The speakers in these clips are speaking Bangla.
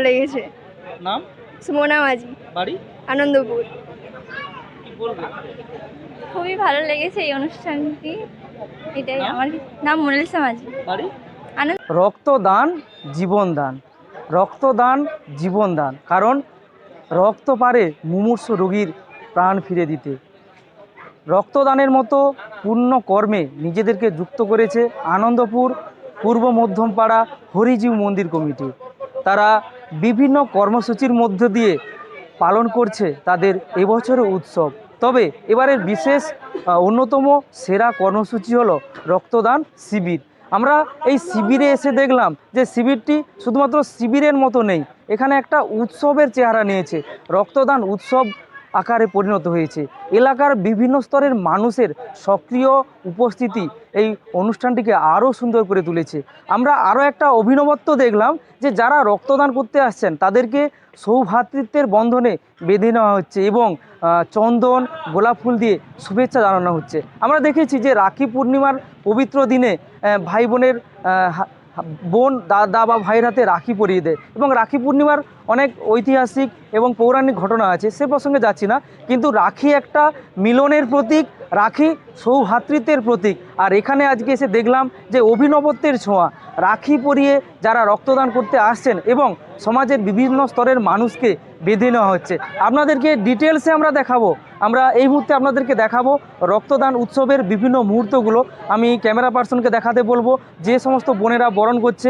লেগেছে। নাম? সুমনা মাঝি, বাড়ি? আনন্দপুর। কি বলবে? খুবই ভালো লেগেছে এই অনুষ্ঠানটি। এটাই নাম? আমার নাম মোনালিসা মাঝি। বাড়ি? আনন্দ। রক্তদান জীবনদান, রক্তদান জীবনদান, কারণ রক্ত পারে মুমূর্ষু রোগীর প্রাণ ফিরে দিতে। রক্তদানের মতো পুণ্য কর্মে নিজেদেরকে যুক্ত করেছে আনন্দপুর পূর্ব মধ্যমপাড়া হরিজীব মন্দির কমিটি। তারা বিভিন্ন কর্মসূচির মধ্য দিয়ে পালন করছে তাদের এবছরের উৎসব। তবে এবারের বিশেষ অন্যতম সেরা কর্মসূচি হলো রক্তদান শিবির। আমরা এই শিবিরে এসে দেখলাম যে শিবিরটি শুধুমাত্র শিবিরের মতো নেই, এখানে একটা উৎসবের চেহারা নিয়েছে। রক্তদান উৎসব আকারে পরিণত হয়েছে। এলাকার বিভিন্ন স্তরের মানুষের সক্রিয় উপস্থিতি এই অনুষ্ঠানটিকে আরও সুন্দর করে তুলেছে। আমরা আরও একটা অভিনবত্ব দেখলাম যে যারা রক্তদান করতে আসছেন তাদেরকে সৌভ্রাতৃত্বের বন্ধনে বেঁধে নেওয়া হচ্ছে এবং চন্দন গোলাপ ফুল দিয়ে শুভেচ্ছা জানানো হচ্ছে। আমরা দেখেছি যে রাখি পূর্ণিমার পবিত্র দিনে ভাই বোনের বোন দাদা বা ভাইয়ের হাতে রাখি পরিয়ে দেয় এবং রাখি পূর্ণিমার অনেক ঐতিহাসিক এবং পৌরাণিক ঘটনা আছে, সে প্রসঙ্গে যাচ্ছি না। কিন্তু রাখি একটা মিলনের প্রতীক, রাখি সৌভ্রাতৃত্বের প্রতীক। আর এখানে আজকে এসে দেখলাম যে অভিনবত্বের ছোঁয়া, রাখি পরিয়ে যারা রক্তদান করতে আসছেন এবং সমাজের বিভিন্ন স্তরের মানুষকে বেঁধে নেওয়া হচ্ছে। আপনাদেরকে ডিটেলসে আমরা দেখাবো, আমরা এই মুহূর্তে আপনাদেরকে দেখাবো রক্তদান উৎসবের বিভিন্ন মুহূর্তগুলো। আমি ক্যামেরা পার্সনকে দেখাতে বলবো, যে সমস্ত বোনেরা বরণ করছে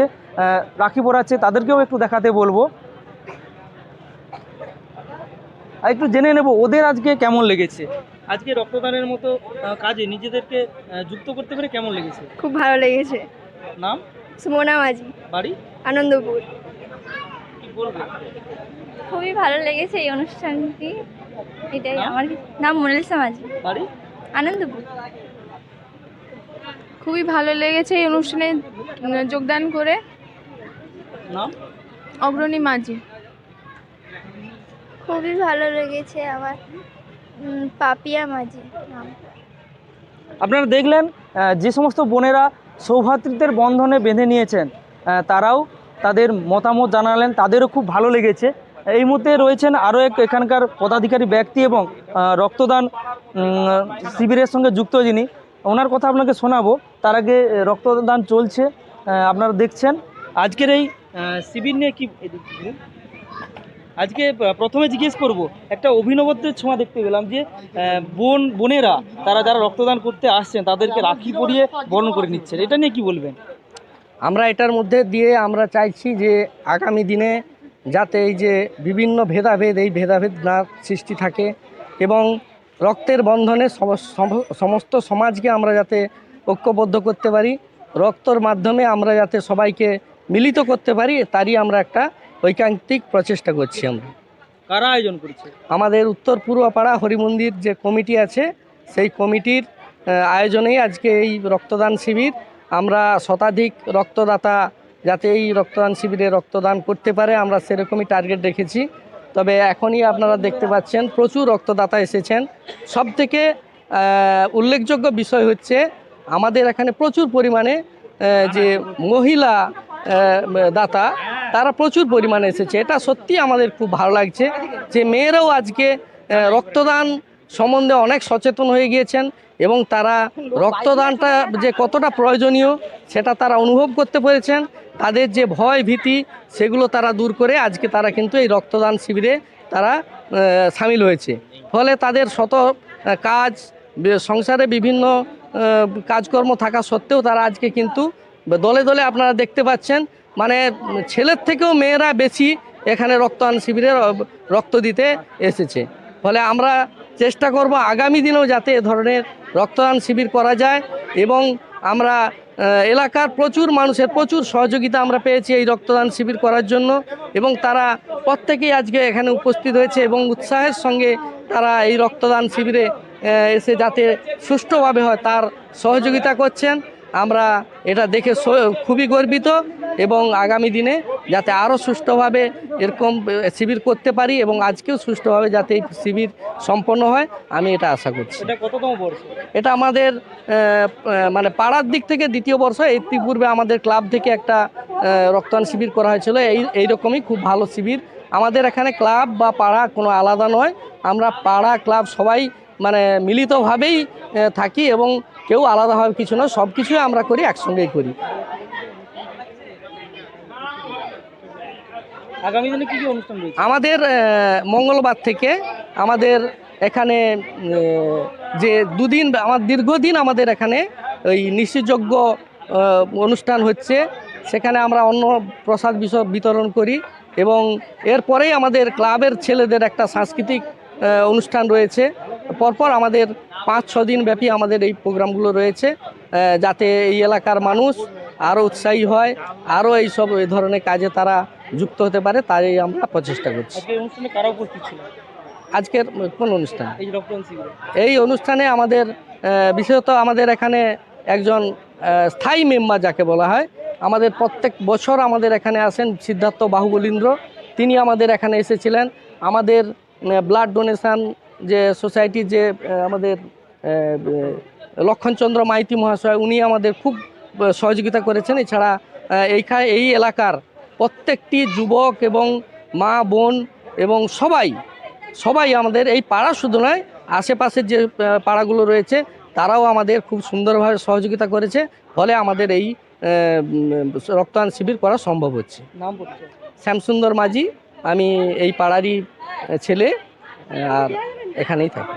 রাখি পরাচ্ছে তাদেরকেও একটু দেখাতে বলবো। আর একটু জেনে নেব ওদের আজকে কেমন লেগেছে, আজকে রক্তদানের মতো কাজে নিজেদেরকে যুক্ত করতে পেরে কেমন লেগেছে? খুব ভালো লেগেছে। নাম? সুমনা মাঝি, বাড়ি? আনন্দপুর। কি বলবে? খুবই ভালো লেগেছে এই অনুষ্ঠানটি। এটাই নাম? আমার নাম মোনালিসা মাঝি, বাড়ি? আনন্দপুর। খুবই ভালো লেগেছে এই অনুষ্ঠানে যোগদান করে। নাম? অগ্রণী মাঝি। খুবই ভালো লেগেছে আমার পাপিয়া মাঝি নাম। আপনারা দেখলেন যে সমস্ত বোনেরা সৌভ্রাতৃত্বের বন্ধনে বেঁধে নিয়েছেন তারাও তাদের মতামত জানালেন, তাদেরও খুব ভালো লেগেছে। এই মুহূর্তে রয়েছেন আরও এক এখানকার পদাধিকারী ব্যক্তি এবং রক্তদান শিবিরের সঙ্গে যুক্ত যিনি, ওনার কথা আপনাকে শোনাবো। তার আগে রক্তদান চলছে, আপনারা দেখছেন। আজকের এই শিবির নিয়ে কি আজকে প্রথমে জিজ্ঞেস করব, একটা অভিনবত্বের ছোঁয়া দেখতে পেলাম যে বোনেরা তারা যারা রক্তদান করতে আসছেন তাদেরকে রাখি পরিয়ে বরণ করে নিচ্ছেন, এটা নিয়ে কি বলবেন? আমরা এটার মধ্যে দিয়ে আমরা চাইছি যে আগামী দিনে যাতে এই যে বিভিন্ন ভেদাভেদ, এই ভেদাভেদ না সৃষ্টি থাকে এবং রক্তের বন্ধনে সমস্ত সমাজকে আমরা যাতে ঐক্যবদ্ধ করতে পারি, রক্তর মাধ্যমে আমরা যাতে সবাইকে মিলিত করতে পারি, তারই আমরা একটা ঐকান্তিক প্রচেষ্টা করছি। আমরা কারা আয়োজন করেছে? আমাদের উত্তর পূর্বপাড়া হরিমন্দির যে কমিটি আছে সেই কমিটির আয়োজনেই আজকে এই রক্তদান শিবির। আমরা শতাধিক রক্তদাতা যাতে এই রক্তদান শিবিরে রক্তদান করতে পারে আমরা সেরকমই টার্গেট রেখেছি। তবে এখনই আপনারা দেখতে পাচ্ছেন প্রচুর রক্তদাতা এসেছেন। সবথেকে উল্লেখযোগ্য বিষয় হচ্ছে আমাদের এখানে প্রচুর পরিমাণে যে মহিলা দাতা তারা প্রচুর পরিমাণে এসেছে। এটা সত্যি আমাদের খুব ভালো লাগছে যে মেয়েরাও আজকে রক্তদান সম্বন্ধে অনেক সচেতন হয়ে গিয়েছেন এবং তারা রক্তদানটা যে কতটা প্রয়োজনীয় সেটা তারা অনুভব করতে পেরেছেন। তাদের যে ভয় ভীতি সেগুলো তারা দূর করে আজকে তারা কিন্তু এই রক্তদান শিবিরে তারা সামিল হয়েছে। ফলে তাদের শত কাজ, সংসারে বিভিন্ন কাজকর্ম থাকা সত্ত্বেও তারা আজকে কিন্তু দলে দলে আপনারা দেখতে পাচ্ছেন, মানে ছেলের থেকেও মেয়েরা বেশি এখানে রক্তদান শিবিরে রক্ত দিতে এসেছে। ফলে আমরা চেষ্টা করব আগামী দিনেও যাতে এ ধরনের রক্তদান শিবির করা যায় এবং আমরা এলাকার প্রচুর মানুষের প্রচুর সহযোগিতা আমরা পেয়েছি এই রক্তদান শিবির করার জন্য এবং তারা প্রত্যেকেই আজকে এখানে উপস্থিত হয়েছে এবং উৎসাহের সঙ্গে তারা এই রক্তদান শিবিরে এসে যাতে সুষ্ঠুভাবে হয় তার সহযোগিতা করছেন। আমরা এটা দেখে খুবই গর্বিত এবং আগামী দিনে যাতে আরও সুষ্ঠুভাবে এরকম শিবির করতে পারি এবং আজকেও সুষ্ঠুভাবে যাতে এই শিবির সম্পন্ন হয় আমি এটা আশা করছি। এটা কততম বর্ষ? এটা আমাদের মানে পাড়ার দিক থেকে দ্বিতীয় বর্ষ। ইতিপূর্বে আমাদের ক্লাব থেকে একটা রক্তদান শিবির করা হয়েছিল, এইরকমই খুব ভালো শিবির। আমাদের এখানে ক্লাব বা পাড়া কোনো আলাদা নয়, আমরা পাড়া ক্লাব সবাই মানে মিলিতভাবেই থাকি এবং কেউ আলাদাভাবে কিছু নয়, সব কিছুই আমরা করি, একসঙ্গেই করি। আগামী দিনে কি কি অনুষ্ঠান রয়েছে? আমাদের মঙ্গলবার থেকে আমাদের এখানে যে দুদিন দীর্ঘদিন আমাদের এখানে ওই নিশ্চিতযোগ্য অনুষ্ঠান হচ্ছে, সেখানে আমরা অন্ন প্রসাদ বিতরণ করি এবং এরপরেই আমাদের ক্লাবের ছেলেদের একটা সাংস্কৃতিক অনুষ্ঠান রয়েছে। পরপর আমাদের 5-6 দিন ব্যাপী আমাদের এই প্রোগ্রামগুলো রয়েছে, যাতে এই এলাকার মানুষ আরও উৎসাহী হয়, আরও এই ধরনের কাজে তারা যুক্ত হতে পারে, তাই আমরা প্রচেষ্টা করছি। আজকে অনুষ্ঠানে কারা উপস্থিত ছিল? আজকের কোন অনুষ্ঠান? এই যে রক্তদান শিবিরে। এই অনুষ্ঠানে আমাদের বিশেষত আমাদের এখানে একজন স্থায়ী মেম্বার যাকে বলা হয়, আমাদের প্রত্যেক বছর আমাদের এখানে আসেন সিদ্ধার্থ বাহুবলীন্দ্র, তিনি আমাদের এখানে এসেছিলেন। আমাদের ব্লাড ডোনেশন যে সোসাইটির যে আমাদের লক্ষণচন্দ্র মাইতি মহাশয়, উনি আমাদের খুব সহযোগিতা করেছেন। এছাড়া এই এলাকার প্রত্যেকটি যুবক এবং মা বোন এবং সবাই আমাদের এই পাড়া শুধু নয়, আশেপাশের যে পাড়াগুলো রয়েছে তারাও আমাদের খুব সুন্দরভাবে সহযোগিতা করেছে, ফলে আমাদের এই রক্তদান শিবির করা সম্ভব হচ্ছে। নাম পড়ছে? শ্যামসুন্দর মাঝি, আমি এই পাড়ারই ছেলে আর এখানেই থাকি।